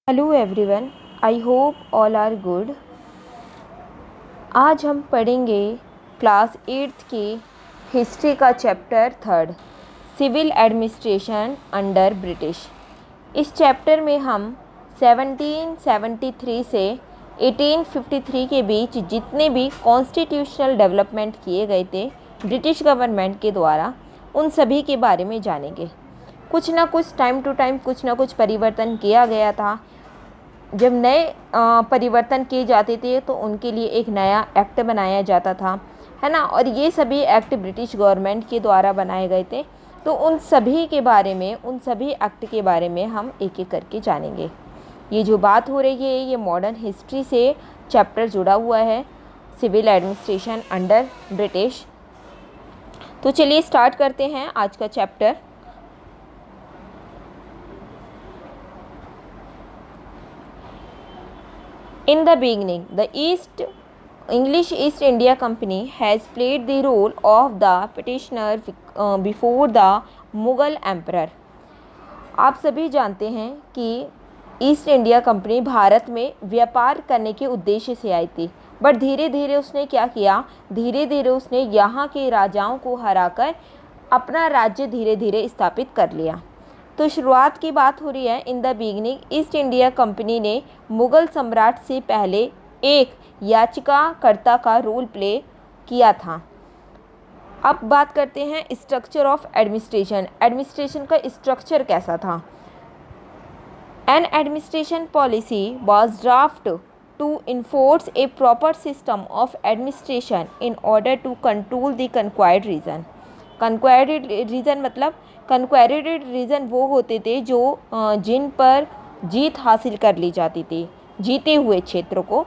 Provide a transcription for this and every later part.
Hello everyone, I hope all are good. आज हम पढ़ेंगे क्लास 8th की हिस्ट्री का chapter 3 civil administration under British. इस चैप्टर में हम 1773 से 1853 के बीच जितने भी कॉन्स्टिट्यूशनल डेवलपमेंट किए गए थे ब्रिटिश गवर्नमेंट के द्वारा, उन सभी के बारे में जानेंगे। कुछ ना कुछ टाइम टू टाइम कुछ ना कुछ परिवर्तन किया गया था। जब नए परिवर्तन किए जाते थे तो उनके लिए एक नया एक्ट बनाया जाता था, है ना। और ये सभी एक्ट ब्रिटिश गवर्नमेंट के द्वारा बनाए गए थे। तो उन सभी के बारे में, उन सभी एक्ट के बारे में हम एक एक करके जानेंगे। ये जो बात हो रही है ये मॉडर्न हिस्ट्री से चैप्टर जुड़ा हुआ है, सिविल एडमिनिस्ट्रेशन अंडर ब्रिटिश। तो चलिए स्टार्ट करते हैं आज का chapter. In the beginning, the English East India Company has played the role of the petitioner before the Mughal Emperor. आप सभी जानते हैं कि ईस्ट इंडिया कंपनी भारत में व्यापार करने के उद्देश्य से आई थी, बट धीरे धीरे उसने क्या किया, धीरे धीरे उसने यहाँ के राजाओं को हराकर अपना राज्य धीरे धीरे स्थापित कर लिया। तो शुरुआत की बात हो रही है। In the beginning east India company ने मुग़ल सम्राट से पहले एक याचिकाकर्ता का रोल प्ले किया था। अब बात करते हैं स्ट्रक्चर ऑफ एडमिनिस्ट्रेशन। एडमिनिस्ट्रेशन का स्ट्रक्चर कैसा था। An administration policy was draft to enforce a proper system of administration in order to control the conquered region. Conquered region मतलब कन्क्वायर्ड रीजन वो होते थे जो जिन पर जीत हासिल कर ली जाती थी, जीते हुए क्षेत्रों को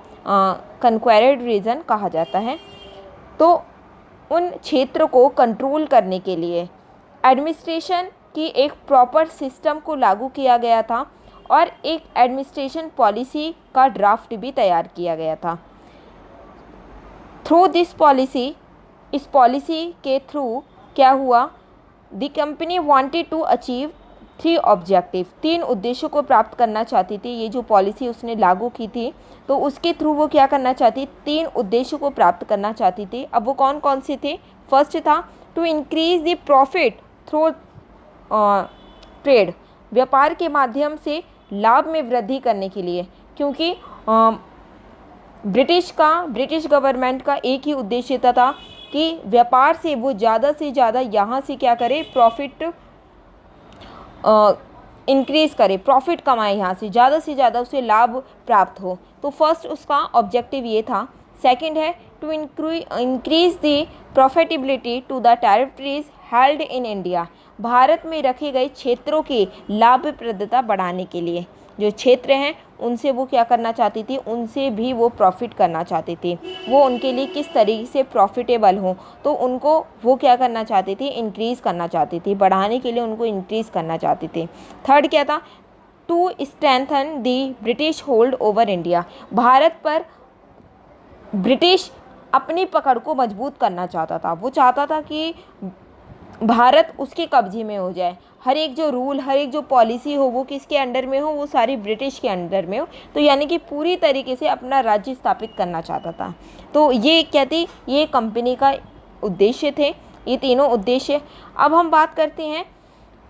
कन्क्वायर्ड रीजन कहा जाता है। तो उन क्षेत्रों को कंट्रोल करने के लिए एडमिनिस्ट्रेशन की एक प्रॉपर सिस्टम को लागू किया गया था और एक एडमिनिस्ट्रेशन पॉलिसी का ड्राफ्ट भी तैयार किया गया था। थ्रू दिस पॉलिसी, इस पॉलिसी के थ्रू क्या हुआ, the company wanted to achieve 3 objective. 3 उद्देश्यों को प्राप्त करना चाहती थी। ये जो पॉलिसी उसने लागू की थी तो उसके थ्रू वो क्या करना चाहती, 3 उद्देश्यों को प्राप्त करना चाहती थी। अब वो कौन कौन से थे। फर्स्ट था to increase the profit through trade, व्यापार के माध्यम से लाभ में वृद्धि करने के लिए, क्योंकि ब्रिटिश गवर्नमेंट का एक ही उद्देश्य था कि व्यापार से वो ज़्यादा से ज़्यादा यहाँ से क्या करे, प्रॉफिट इंक्रीज़ करे, प्रॉफिट कमाए, यहाँ से ज़्यादा उसे लाभ प्राप्त हो। तो फर्स्ट उसका ऑब्जेक्टिव ये था। सेकंड है to increase the profitability to the territories held in India, Bharat में रखे गए क्षेत्रों की लाभप्रदता बढ़ाने के लिए। जो क्षेत्र हैं उनसे वो क्या करना चाहती थी, उनसे भी वो प्रॉफिट करना चाहती थी। वो उनके लिए किस तरीके से प्रॉफिटेबल हो तो उनको वो क्या करना चाहती थी, इंक्रीज़ करना चाहती थी, बढ़ाने के लिए उनको इंक्रीज़ करना चाहती थी। थर्ड क्या था, to strengthen the British hold over India, Bharat पर ब्रिटिश अपनी पकड़ को मजबूत करना चाहता था। वो चाहता था कि भारत उसके कब्जे में हो जाए, हर एक जो रूल, हर एक जो पॉलिसी हो वो किसके अंडर में हो, वो सारी ब्रिटिश के अंडर में हो। तो यानी कि पूरी तरीके से अपना राज्य स्थापित करना चाहता था। तो ये क्या थी, ये कंपनी का उद्देश्य थे, ये तीनों उद्देश्य। अब हम बात करते हैं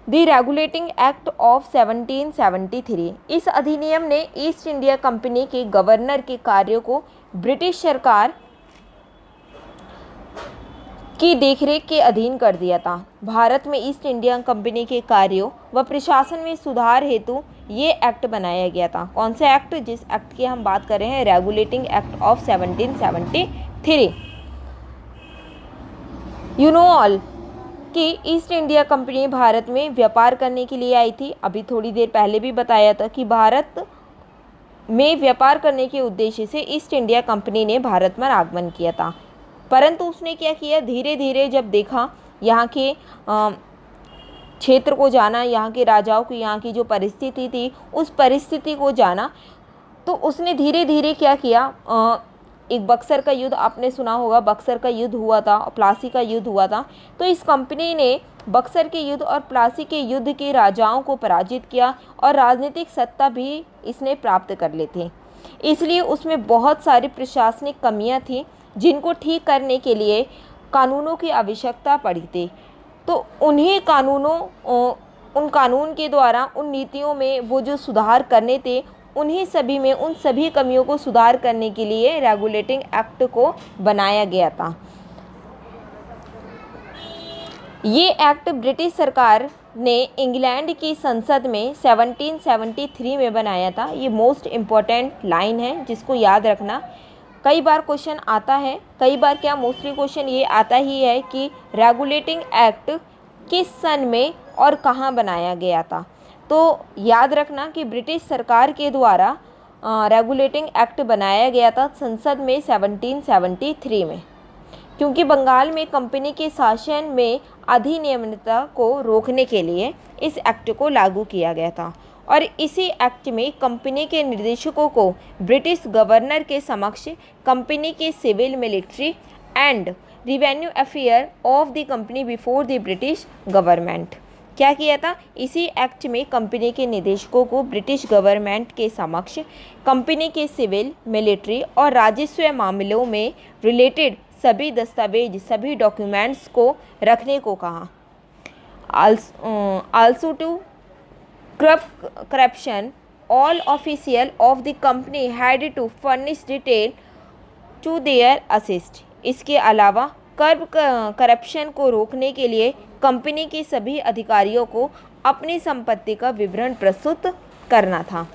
द रेगुलेटिंग एक्ट ऑफ 1773। इस अधिनियम ने ईस्ट इंडिया कंपनी के गवर्नर के कार्यों को ब्रिटिश सरकार की देखरेख के अधीन कर दिया था। भारत में ईस्ट इंडिया कंपनी के कार्यों व प्रशासन में सुधार हेतु ये एक्ट बनाया गया था। कौन सा एक्ट, जिस एक्ट की हम बात कर रहे हैं, regulating act of 1773। You know all कि ईस्ट इंडिया कंपनी भारत में व्यापार करने के लिए आई थी। अभी थोड़ी देर पहले भी बताया था कि भारत में व्यापार करने के उद्देश्य से ईस्ट इंडिया कंपनी ने भारत में आगमन किया था। परंतु उसने क्या किया, धीरे धीरे जब देखा यहाँ के क्षेत्र को जाना, यहाँ के राजाओं की, यहाँ की जो परिस्थिति थी उस परिस्थिति को जाना, तो उसने धीरे धीरे क्या किया, एक बक्सर का युद्ध आपने सुना होगा, बक्सर का युद्ध हुआ था, प्लासी का युद्ध हुआ था। तो इस कंपनी ने बक्सर के युद्ध और प्लासी के युद्ध के राजाओं को पराजित किया और राजनीतिक सत्ता भी इसने प्राप्त कर ली थी। इसलिए उसमें बहुत सारी प्रशासनिक कमियां थी जिनको ठीक करने के लिए कानूनों की आवश्यकता पड़ी थी। तो उन्हीं कानूनों उन कानून के द्वारा उन नीतियों में वो जो सुधार करने थे, उन्हीं सभी में उन सभी कमियों को सुधार करने के लिए रेगुलेटिंग एक्ट को बनाया गया था। ये एक्ट ब्रिटिश सरकार ने इंग्लैंड की संसद में 1773 में बनाया था। ये मोस्ट इम्पॉर्टेंट लाइन है जिसको याद रखना। कई बार क्वेश्चन आता है, कई बार क्या मोस्टली क्वेश्चन ये आता ही है कि रेगुलेटिंग एक्ट किस सन में और कहाँ बनाया गया था। तो याद रखना कि ब्रिटिश सरकार के द्वारा रेगुलेटिंग एक्ट बनाया गया था संसद में 1773 में, क्योंकि बंगाल में कंपनी के शासन में अधिनियमितता को रोकने के लिए इस एक्ट को लागू किया गया था। और इसी एक्ट में कंपनी के निर्देशकों को ब्रिटिश गवर्नर के समक्ष कंपनी के civil, military and revenue affair of the company before the British government क्या किया था। इसी एक्ट में कंपनी के निदेशकों को ब्रिटिश गवर्नमेंट के समक्ष कंपनी के सिविल, मिलिट्री और राजस्व मामलों में रिलेटेड सभी दस्तावेज, सभी डॉक्यूमेंट्स को रखने को कहा। Also to corruption, all official of the company had to furnish detail to their assist। इसके अलावा करप्शन को रोकने के लिए कंपनी के सभी अधिकारियों को अपनी संपत्ति का विवरण प्रस्तुत करना था।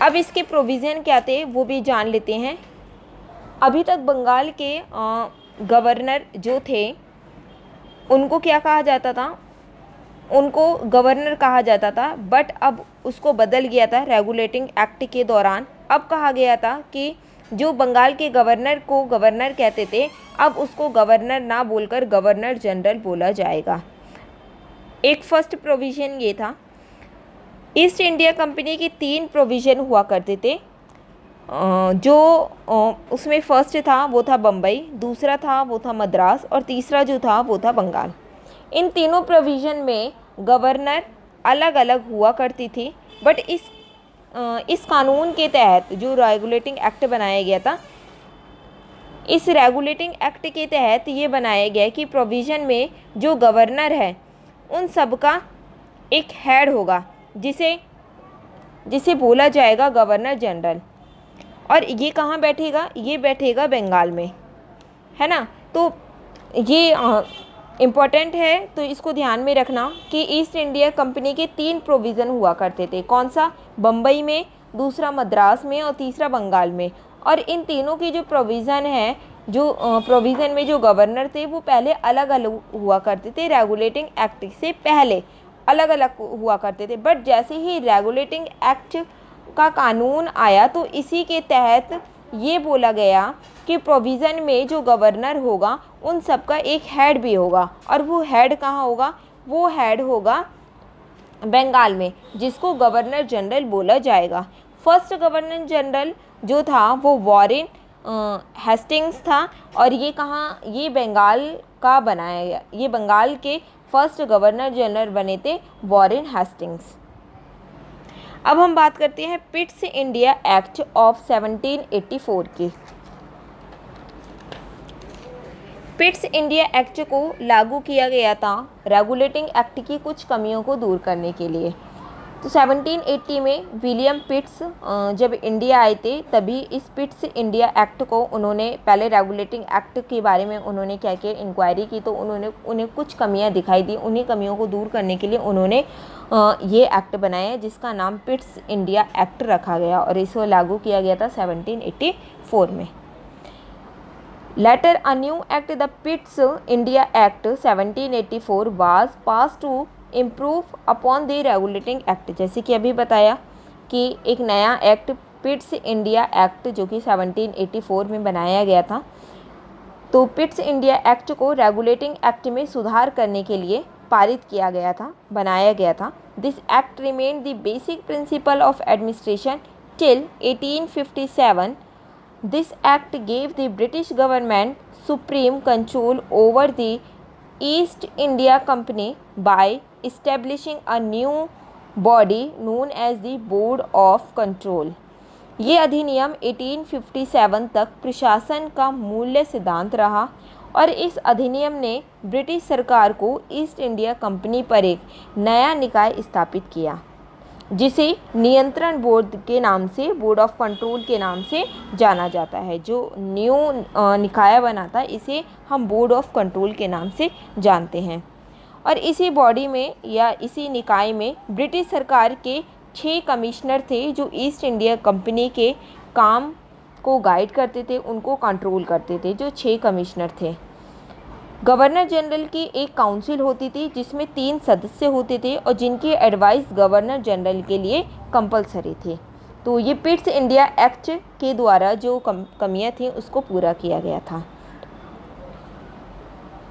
अब इसके प्रोविज़न क्या थे वो भी जान लेते हैं। अभी तक बंगाल के गवर्नर जो थे उनको क्या कहा जाता था, उनको गवर्नर कहा जाता था, बट अब उसको बदल गया था रेगुलेटिंग एक्ट के दौरान। अब कहा गया था कि जो बंगाल के गवर्नर को गवर्नर कहते थे, अब उसको गवर्नर ना बोलकर गवर्नर जनरल बोला जाएगा। एक फर्स्ट प्रोविज़न ये था। ईस्ट इंडिया कंपनी के 3 प्रोविज़न हुआ करते थे। जो उसमें फर्स्ट था वो था बम्बई, दूसरा था वो था मद्रास और तीसरा जो था वो था बंगाल। इन तीनों प्रोविज़न में गवर्नर अलग अलग हुआ करती थी, बट इस कानून के तहत जो रेगुलेटिंग एक्ट बनाया गया था, इस रेगुलेटिंग एक्ट के तहत ये बनाया गया कि प्रोविज़न में जो गवर्नर है उन सब का एक हेड होगा जिसे बोला जाएगा गवर्नर जनरल। और ये कहाँ बैठेगा, ये बैठेगा बंगाल में, है ना। तो ये इम्पॉर्टेंट है, तो इसको ध्यान में रखना कि ईस्ट इंडिया कंपनी के 3 प्रोविज़न हुआ करते थे। कौन सा? बम्बई में, दूसरा मद्रास में और तीसरा बंगाल में। और इन तीनों की जो प्रोविज़न है, जो प्रोविज़न में जो गवर्नर थे वो पहले अलग अलग हुआ करते थे, रेगुलेटिंग एक्ट से पहले अलग अलग हुआ करते थे। बट जैसे ही रेगुलेटिंग एक्ट का कानून आया तो इसी के तहत ये बोला गया कि प्रोविज़न में जो गवर्नर होगा उन सब का एक हेड भी होगा। और वो हेड कहाँ होगा? वो हेड होगा बंगाल में, जिसको गवर्नर जनरल बोला जाएगा। फर्स्ट गवर्नर जनरल जो था वो वॉरेन हेस्टिंग्स था। और ये कहाँ? ये बंगाल का बनाया गया। ये बंगाल के फर्स्ट गवर्नर जनरल बने थे वॉरेन हेस्टिंग्स। अब हम बात करते हैं पिट्स इंडिया एक्ट ऑफ 1784 की। पिट्स इंडिया एक्ट को लागू किया गया था रेगुलेटिंग एक्ट की कुछ कमियों को दूर करने के लिए। तो 1780 में विलियम पिट्स जब इंडिया आए थे तभी इस पिट्स इंडिया एक्ट को उन्होंने, पहले रेगुलेटिंग एक्ट के बारे में उन्होंने क्या किया, इंक्वायरी की, तो उन्हें कुछ कमियां दिखाई दी। उन्हीं कमियों को दूर करने के लिए उन्होंने ये एक्ट बनाया जिसका नाम पिट्स इंडिया एक्ट रखा गया और इसको लागू किया गया था 1784 में। Later, a new act, the Pitt's India Act 1784, was passed to improve upon the regulating act। जैसे कि अभी बताया कि एक नया एक्ट पिट्स इंडिया एक्ट जो कि 1784 में बनाया गया था। तो पिट्स इंडिया एक्ट को रेगुलेटिंग एक्ट में सुधार करने के लिए पारित किया गया था, बनाया गया था। This act remained the basic principle of administration till 1857। This act gave the British government supreme control over the East India Company by establishing a new body known as the Board of Control. ये अधिनियम 1857 तक प्रशासन का मूल्य सिद्धांत रहा और इस अधिनियम ने ब्रिटिश सरकार को ईस्ट इंडिया कंपनी पर एक नया निकाय स्थापित किया, जिसे नियंत्रण बोर्ड के नाम से, बोर्ड ऑफ कंट्रोल के नाम से जाना जाता है। जो न्यू निकाय बना था, इसे हम बोर्ड ऑफ कंट्रोल के नाम से जानते हैं। और इसी बॉडी में या इसी निकाय में ब्रिटिश सरकार के 6 कमिश्नर थे जो ईस्ट इंडिया कंपनी के काम को गाइड करते थे, उनको कंट्रोल करते थे। जो 6 कमिश्नर थे, गवर्नर जनरल की एक काउंसिल होती थी जिसमें 3 सदस्य होते थे और जिनकी एडवाइस गवर्नर जनरल के लिए कंपलसरी थी। तो ये पिट्स इंडिया एक्ट के द्वारा जो कमियां थी उसको पूरा किया गया था।